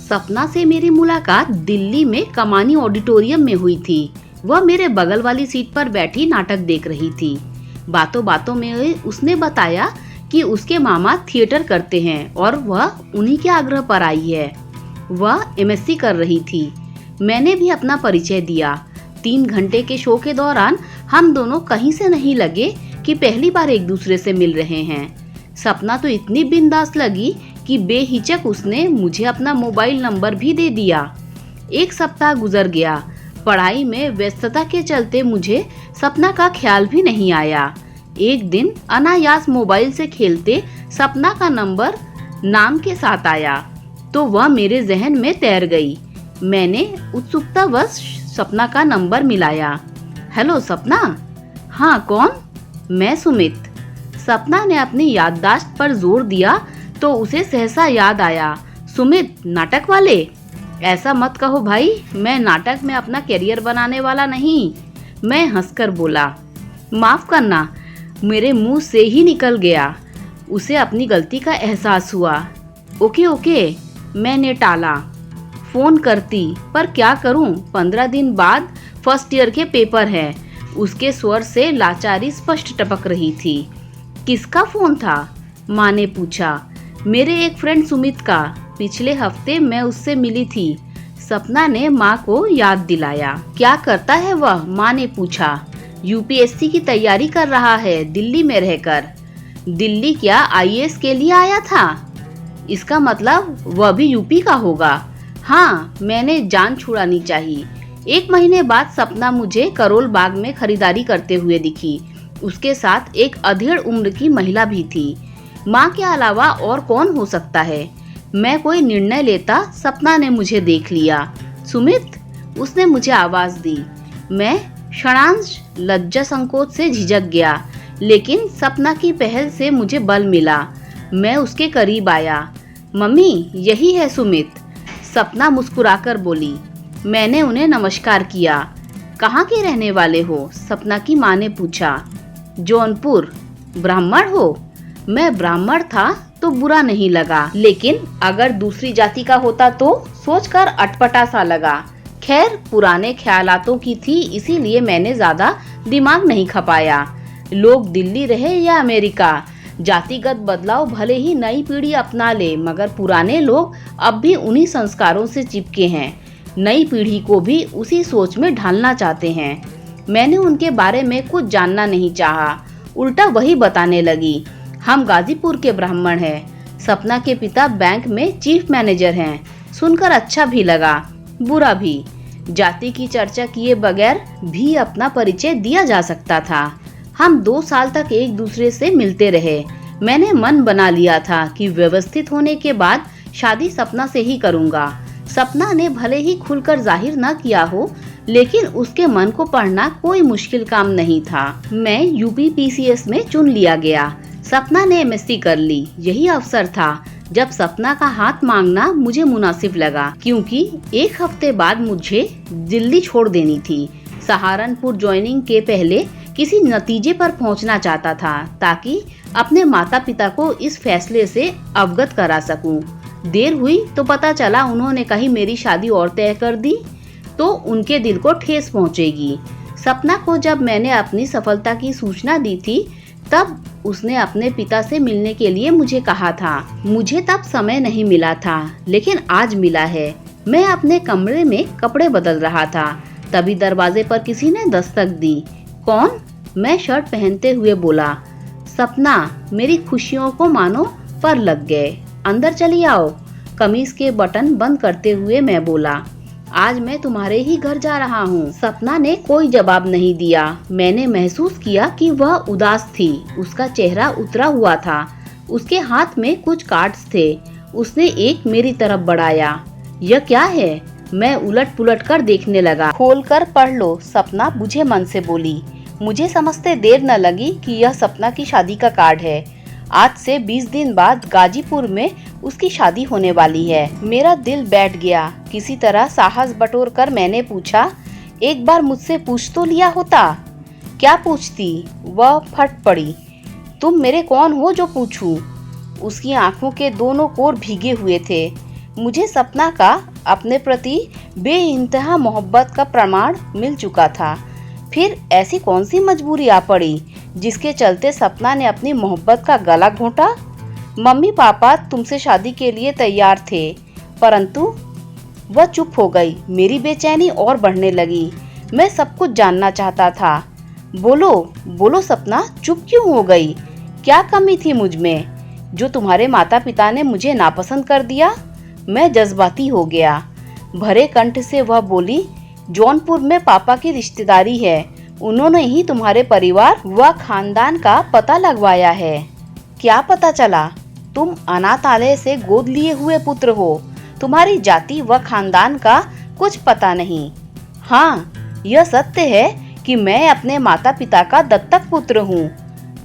सपना से मेरी मुलाकात दिल्ली में कमानी ऑडिटोरियम में हुई थी। वह मेरे बगल वाली सीट पर बैठी नाटक देख रही थी। बातों बातों में उसने बताया कि उसके मामा थिएटर करते हैं और वह उन्हीं के आग्रह पर आई है। वह एमएससी कर रही थी। मैंने भी अपना परिचय दिया। 3 घंटे के शो के दौरान हम दोनों कहीं से नहीं लगे कि पहली बार एक दूसरे से मिल रहे हैं। सपना तो इतनी बिंदास लगी कि बेहिचक उसने मुझे अपना मोबाइल नंबर भी दे दिया। 1 सप्ताह गुजर गया। पढ़ाई में व्यस्तता के चलते मुझे सपना का ख्याल भी नहीं आया। एक दिन अनायास मोबाइल से खेलते सपना का नंबर नाम के साथ आया तो वह मेरे जहन में तैर गई। मैंने उत्सुकतावश सपना का नंबर मिलाया। हेलो सपना। हाँ कौन? मैं सुमित। सपना ने अपनी याददाश्त पर जोर दिया तो उसे सहसा याद आया। सुमित नाटक वाले? ऐसा मत कहो भाई, मैं नाटक में अपना करियर बनाने वाला नहीं। मैं हंसकर बोला। माफ करना, मेरे मुंह से ही निकल गया। उसे अपनी गलती का एहसास हुआ। ओके ओके, मैंने टाला। फोन करती, पर क्या करूं, 15 दिन बाद फर्स्ट ईयर के पेपर है। उसके स्वर से लाचारी स्पष्ट टपक रही थी। किसका फोन था? माँ ने पूछा। मेरे एक फ्रेंड सुमित का। पिछले हफ्ते मैं उससे मिली थी। सपना ने माँ को याद दिलाया। क्या करता है वह? माँ ने पूछा। यूपीएससी की तैयारी कर रहा है दिल्ली में रहकर। दिल्ली क्या आईएएस के लिए आया था? इसका मतलब वह भी यूपी का होगा। हाँ, मैंने जान छुड़ानी चाहिए। 1 महीने बाद सपना मुझे करोल बाग में खरीदारी करते हुए दिखी। उसके साथ एक अधेड़ उम्र की महिला भी थी। माँ के अलावा और कौन हो सकता है? मैं कोई निर्णय लेता, सपना ने मुझे देख लिया। सुमित, उसने मुझे आवाज दी। मैं क्षणांश लज्जा संकोच से झिझक गया, लेकिन सपना की पहल से मुझे बल मिला। मैं उसके करीब आया। मम्मी, यही है सुमित। सपना मुस्कुराकर बोली। मैंने उन्हें नमस्कार किया। कहाँ के रहने वाले हो? सपना की माँ ने पूछा। जौनपुर। ब्राह्मण हो? मैं ब्राह्मण था तो बुरा नहीं लगा, लेकिन अगर दूसरी जाति का होता तो सोचकर अटपटा सा लगा। खैर, पुराने ख्यालातों की थी, इसीलिए मैंने ज्यादा दिमाग नहीं खपाया। लोग दिल्ली रहे या अमेरिका, जातिगत बदलाव भले ही नई पीढ़ी अपना ले, मगर पुराने लोग अब भी उन्हीं संस्कारों से चिपके हैं। नई पीढ़ी को भी उसी सोच में ढालना चाहते हैं। मैंने उनके बारे में कुछ जानना नहीं चाहा, उल्टा वही बताने लगी। हम गाजीपुर के ब्राह्मण हैं। सपना के पिता बैंक में चीफ मैनेजर हैं। सुनकर अच्छा भी लगा, बुरा भी। जाति की चर्चा किए बगैर भी अपना परिचय दिया जा सकता था। हम 2 साल तक एक दूसरे से मिलते रहे। मैंने मन बना लिया था कि व्यवस्थित होने के बाद शादी सपना से ही करूंगा। सपना ने भले ही खुलकर जाहिर न किया हो, लेकिन उसके मन को पढ़ना कोई मुश्किल काम नहीं था। मैं यूपी पीसीएस में चुन लिया गया। सपना ने एमएससी कर ली। यही अवसर था जब सपना का हाथ मांगना मुझे मुनासिब लगा, क्योंकि 1 हफ्ते बाद मुझे दिल्ली छोड़ देनी थी। सहारनपुर ज्वाइनिंग के पहले किसी नतीजे पर पहुंचना चाहता था, ताकि अपने माता पिता को इस फैसले से अवगत करा सकूं। देर हुई तो पता चला उन्होंने कहीं मेरी शादी और तय कर दी तो उनके दिल को ठेस पहुंचेगी। सपना को जब मैंने अपनी सफलता की सूचना दी थी, तब उसने अपने पिता से मिलने के लिए मुझे कहा था। मुझे तब समय नहीं मिला था, लेकिन आज मिला है। मैं अपने कमरे में कपड़े बदल रहा था, तभी दरवाजे पर किसी ने दस्तक दी। कौन? मैं शर्ट पहनते हुए बोला। सपना, मेरी खुशियों को मानो पर लग गए। अंदर चली आओ। कमीज के बटन बंद करते हुए मैं बोला। आज मैं तुम्हारे ही घर जा रहा हूँ। सपना ने कोई जवाब नहीं दिया। मैंने महसूस किया कि वह उदास थी। उसका चेहरा उतरा हुआ था। उसके हाथ में कुछ कार्ड्स थे। उसने एक मेरी तरफ बढ़ाया। यह क्या है? मैं उलट पुलट कर देखने लगा। खोल कर पढ़ लो, सपना मुझे मन से बोली। मुझे समझते देर न लगी कि यह सपना की शादी का कार्ड है। आज से 20 दिन बाद गाजीपुर में उसकी शादी होने वाली है। मेरा दिल बैठ गया। किसी तरह साहस बटोर कर मैंने पूछा, एक बार मुझसे पूछ तो लिया होता। क्या पूछती? वह फट पड़ी। तुम मेरे कौन हो जो पूछूं? उसकी आंखों के दोनों कोर भीगे हुए थे। मुझे सपना का अपने प्रति बेइंतहा मोहब्बत का प्रमाण मिल चुका था। फिर ऐसी कौन सी मजबूरी आ पड़ी जिसके चलते सपना ने अपनी मोहब्बत का गला घोंटा? मम्मी पापा तुमसे शादी के लिए तैयार थे, परंतु वह चुप हो गई। मेरी बेचैनी और बढ़ने लगी। मैं सब कुछ जानना चाहता था। बोलो बोलो सपना, चुप क्यों हो गई? क्या कमी थी मुझ में जो तुम्हारे माता पिता ने मुझे नापसंद कर दिया? मैं जज्बाती हो गया। भरे कंठ से वह बोली, जौनपुर में पापा की रिश्तेदारी है, उन्होंने ही तुम्हारे परिवार व खानदान का पता लगवाया है। क्या पता चला? तुम अनाथालय से गोद लिए हुए पुत्र हो। तुम्हारी जाति व खानदान का कुछ पता नहीं। हाँ, यह सत्य है कि मैं अपने माता पिता का दत्तक पुत्र हूँ,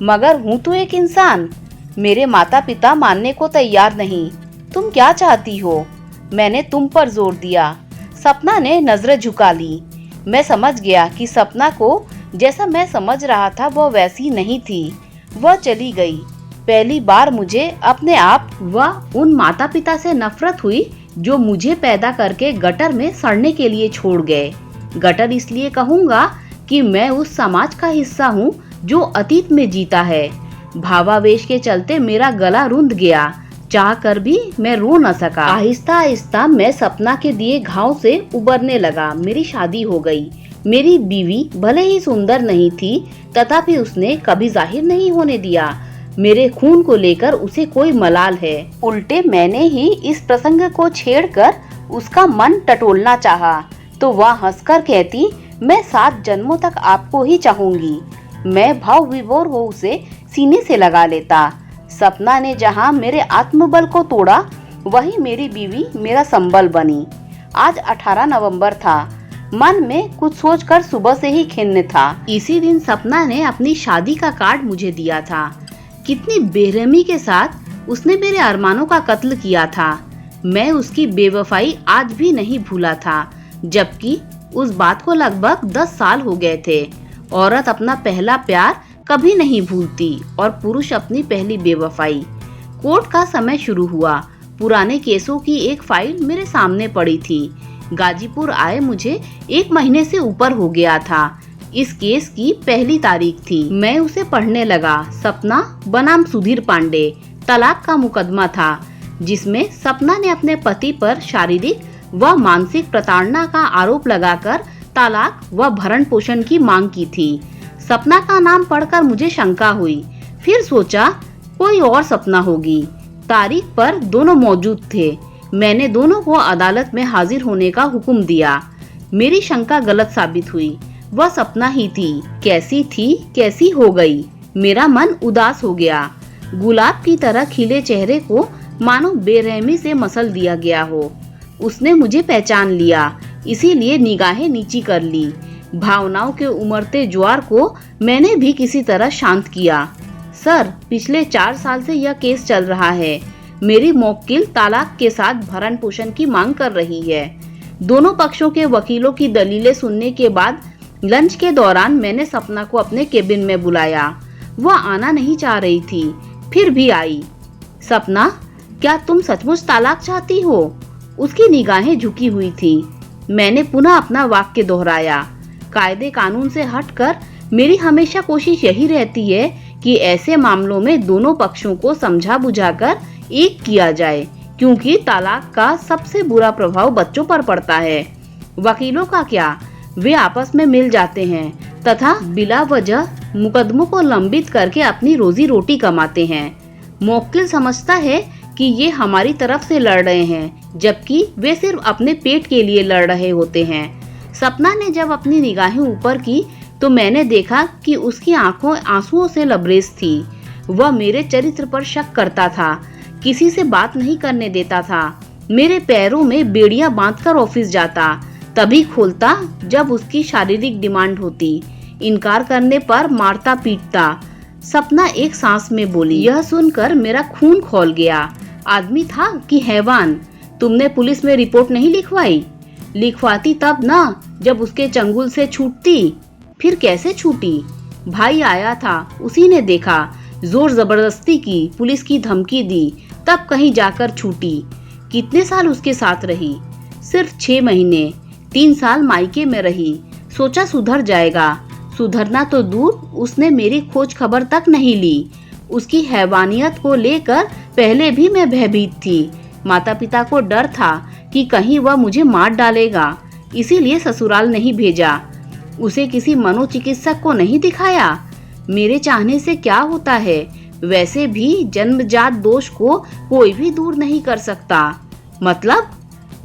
मगर हूँ तो एक इंसान। मेरे माता पिता मानने को तैयार नहीं। तुम क्या चाहती हो? मैंने तुम पर जोर दिया। सपना ने नजरें झुका ली। मैं समझ गया कि सपना को जैसा मैं समझ रहा था वह वैसी नहीं थी। वह चली गई। पहली बार मुझे अपने आप व उन माता पिता से नफरत हुई जो मुझे पैदा करके गटर में सड़ने के लिए छोड़ गए। गटर इसलिए कहूँगा कि मैं उस समाज का हिस्सा हूँ जो अतीत में जीता है। भावावेश के चलते मेरा गला रुंध गया। चाह कर भी मैं रो न सका। आहिस्ता आहिस्ता मैं सपना के दिए घाव से उबरने लगा। मेरी शादी हो गई। मेरी बीवी भले ही सुंदर नहीं थी, तथापि उसने कभी जाहिर नहीं होने दिया मेरे खून को लेकर उसे कोई मलाल है। उल्टे मैंने ही इस प्रसंग को छेड़कर उसका मन टटोलना चाहा, तो वह हंसकर कहती, मैं 7 जन्मों तक आपको ही चाहूंगी। मैं भाव विभोर हो उसे सीने से लगा लेता। सपना ने जहां मेरे आत्मबल को तोड़ा, वहीं मेरी बीवी मेरा संबल बनी। आज 18 नवंबर था। मन में कुछ सोचकर सुबह से ही खिन्न था। इसी दिन सपना ने अपनी शादी का कार्ड मुझे दिया था। कितनी बेरहमी के साथ उसने मेरे अरमानों का कत्ल किया था। मैं उसकी बेवफाई आज भी नहीं भूला था, जबकि उस बात को लगभग 10 साल हो गए थे। औरत अपना पहला प्यार कभी नहीं भूलती और पुरुष अपनी पहली बेवफाई। कोर्ट का समय शुरू हुआ। पुराने केसों की एक फाइल मेरे सामने पड़ी थी। गाजीपुर आए मुझे 1 महीने से ऊपर हो गया था। इस केस की पहली तारीख थी। मैं उसे पढ़ने लगा। सपना बनाम सुधीर पांडे तलाक का मुकदमा था, जिसमें सपना ने अपने पति पर शारीरिक व मानसिक प्रताड़ना का आरोप लगाकर तलाक व भरण पोषण की मांग की थी। सपना का नाम पढ़कर मुझे शंका हुई। फिर सोचा कोई और सपना होगी। तारीख पर दोनों मौजूद थे। मैंने दोनों को अदालत में हाजिर होने का हुक्म दिया। मेरी शंका गलत साबित हुई। वह सपना ही थी। कैसी थी, कैसी हो गई। मेरा मन उदास हो गया। गुलाब की तरह खिले चेहरे को मानो बेरहमी से मसल दिया गया हो। उसने मुझे पहचान लिया, इसीलिए निगाहें नीची कर ली। भावनाओं के उमड़ते ज्वार को मैंने भी किसी तरह शांत किया। सर, पिछले 4 साल से यह केस चल रहा है। मेरी मौक्किल तलाक के साथ भरण पोषण की मांग कर रही है। दोनों पक्षों के वकीलों की दलीलें सुनने के बाद लंच के दौरान मैंने सपना को अपने केबिन में बुलाया। वह आना नहीं चाह रही थी, फिर भी आई। सपना, क्या तुम सचमुच तलाक चाहती हो? उसकी निगाहें झुकी हुई थी। मैंने पुनः अपना वाक्य दोहराया। कायदे कानून से हटकर मेरी हमेशा कोशिश यही रहती है कि ऐसे मामलों में दोनों पक्षों को समझा बुझाकर एक किया जाए, क्योंकि तलाक का सबसे बुरा प्रभाव बच्चों पर पड़ता है। वकीलों का क्या, वे आपस में मिल जाते हैं तथा बिला वजह मुकदमों को लंबित करके अपनी रोजी रोटी कमाते हैं। मौक्किल समझता है कि ये हमारी तरफ से लड़ रहे हैं, जबकि वे सिर्फ अपने पेट के लिए लड़ रहे होते हैं। सपना ने जब अपनी निगाहें ऊपर की तो मैंने देखा कि उसकी आंखों आंसुओं से लबरेज थी। वह मेरे चरित्र पर शक करता था, किसी से बात नहीं करने देता था। मेरे पैरों में बेड़ियां बांधकर ऑफिस जाता, तभी खोलता जब उसकी शारीरिक डिमांड होती। इनकार करने पर मारता पीटता। सपना एक सांस में बोली। यह सुनकर मेरा खून खौल गया। आदमी था कि हैवान? तुमने पुलिस में रिपोर्ट नहीं लिखवाई? लिखवाती तब ना, जब उसके चंगुल से छूटती। फिर कैसे छूटी? भाई आया था, उसी ने देखा, जोर जबरदस्ती की, पुलिस की धमकी दी, तब कहीं जाकर छूटी। कितने साल उसके साथ रही? सिर्फ 6 महीने। 3 साल मायके में रही। सोचा सुधर जाएगा। सुधरना तो दूर, उसने मेरी खोज खबर तक नहीं ली। उसकी हैवानियत को लेकर पहले भी मैं भयभीत थी। माता पिता को डर था कि कहीं वह मुझे मार डालेगा, इसीलिए ससुराल नहीं भेजा। उसे किसी मनोचिकित्सक को नहीं दिखाया। मेरे चाहने से क्या होता है? वैसे भी जन्मजात दोष को कोई भी दूर नहीं कर सकता। मतलब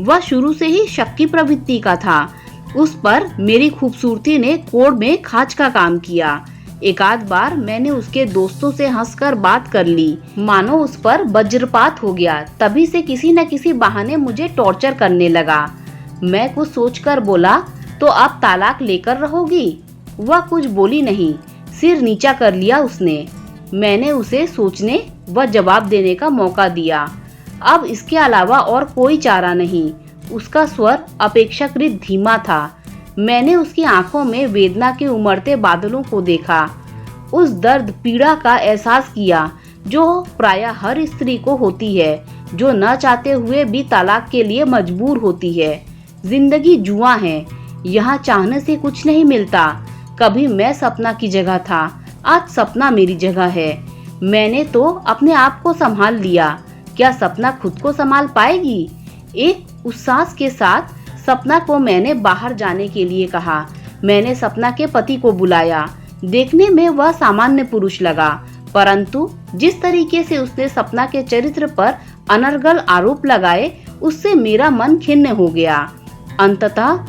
वह शुरू से ही शक की प्रवृत्ति का था। उस पर मेरी खूबसूरती ने कोड़ में खाच का काम किया। एक आध बार मैंने उसके दोस्तों से हंसकर बात कर ली, मानो उस पर वज्रपात हो गया। तभी से किसी न किसी बहाने मुझे टॉर्चर करने लगा। मैं कुछ सोचकर बोला, तो आप तालाक लेकर रहोगी? वह कुछ बोली नहीं, सिर नीचा कर लिया उसने। मैंने उसे सोचने व जवाब देने का मौका दिया। अब इसके अलावा और कोई चारा नहीं। उसका स्वर अपेक्षाकृत धीमा था। मैंने उसकी आंखों में वेदना के उमड़ते बादलों को देखा। उस दर्द पीड़ा का एहसास किया जो प्रायः हर स्त्री को होती है, जो न चाहते हुए भी तलाक के लिए मजबूर होती है। जिंदगी जुआ है, यहाँ चाहने से कुछ नहीं मिलता। कभी मैं सपना की जगह था, आज सपना मेरी जगह है। मैंने तो अपने आप को संभाल लिया, क्या सपना खुद को संभाल पाएगी? एक उस्सास के साथ सपना को मैंने बाहर जाने के लिए कहा। मैंने सपना के पति को बुलाया। देखने में वह सामान्य पुरुष लगा, परंतु जिस तरीके से उसने सपना के चरित्र पर अनर्गल आरोप लगाए, उससे मेरा मन खिन्न हो गया। अंततः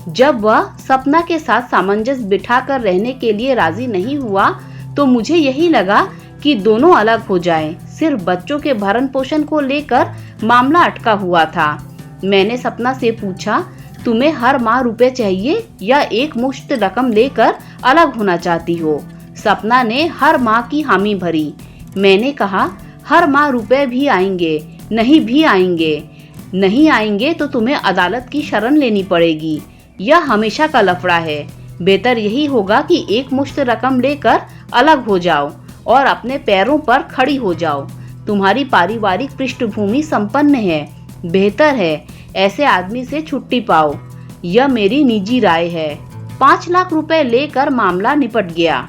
जब वह सपना के साथ सामंजस्य बिठाकर रहने के लिए राजी नहीं हुआ, तो मुझे यही लगा कि दोनों अलग हो जाएं। सिर्फ बच्चों के भरण पोषण को लेकर मामला अटका हुआ था। मैंने सपना से पूछा, तुम्हें हर माह रुपए चाहिए या एक मुश्त रकम लेकर अलग होना चाहती हो? सपना ने हर माह की हामी भरी। मैंने कहा, हर माह रुपए भी आएंगे, नहीं भी आएंगे। नहीं आएंगे तो तुम्हें अदालत की शरण लेनी पड़ेगी। यह हमेशा का लफड़ा है। बेहतर यही होगा कि एक मुश्त रकम लेकर अलग हो जाओ और अपने पैरों पर खड़ी हो जाओ। तुम्हारी पारिवारिक पृष्ठभूमि संपन्न है, बेहतर है ऐसे आदमी से छुट्टी पाओ। यह मेरी निजी राय है। 5 लाख रुपए लेकर मामला निपट गया।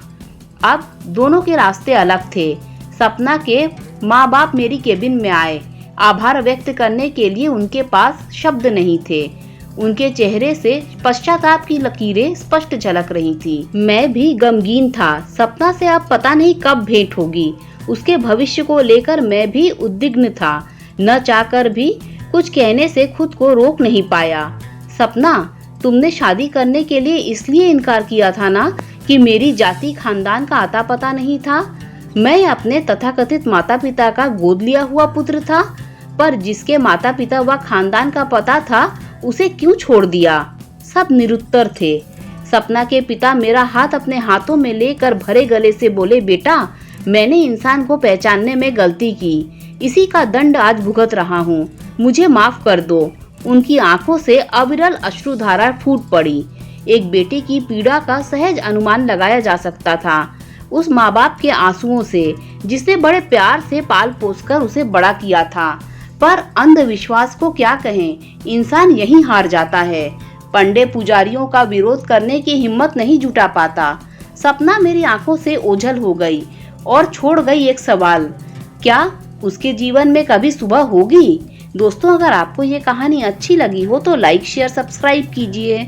अब दोनों के रास्ते अलग थे। सपना के माँ बाप मेरी केबिन में आए। आभार व्यक्त करने के लिए उनके पास शब्द नहीं थे। उनके चेहरे से पश्चाताप की लकीरें स्पष्ट झलक रही थी। मैं भी गमगीन था। सपना से अब पता नहीं कब भेंट होगी। उसके भविष्य को लेकर मैं भी उद्विग्न था। न चाहकर भी कुछ कहने से खुद को रोक नहीं पाया। सपना, तुमने शादी करने के लिए इसलिए इनकार किया था ना कि मेरी जाति खानदान का आता पता नहीं था? मैं अपने तथाकथित माता पिता का गोद लिया हुआ पुत्र था, पर जिसके माता पिता व खानदान का पता था उसे क्यों छोड़ दिया? सब निरुत्तर थे। सपना के पिता मेरा हाथ अपने हाथों में लेकर भरे गले से बोले, बेटा, मैंने इंसान को पहचानने में गलती की। इसी का दंड आज भुगत रहा हूँ। मुझे माफ कर दो। उनकी आंखों से अविरल अश्रुधारा फूट पड़ी। एक बेटे की पीड़ा का सहज अनुमान लगाया जा सकता था उस माँ बाप के आंसुओं से, जिसने बड़े प्यार से पाल पोसकर उसे बड़ा किया था। पर अंधविश्वास को क्या कहें, इंसान यहीं हार जाता है। पंडे पुजारियों का विरोध करने की हिम्मत नहीं जुटा पाता। सपना मेरी आंखों से ओझल हो गई और छोड़ गई एक सवाल, क्या उसके जीवन में कभी सुबह होगी? दोस्तों, अगर आपको ये कहानी अच्छी लगी हो तो लाइक शेयर सब्सक्राइब कीजिए।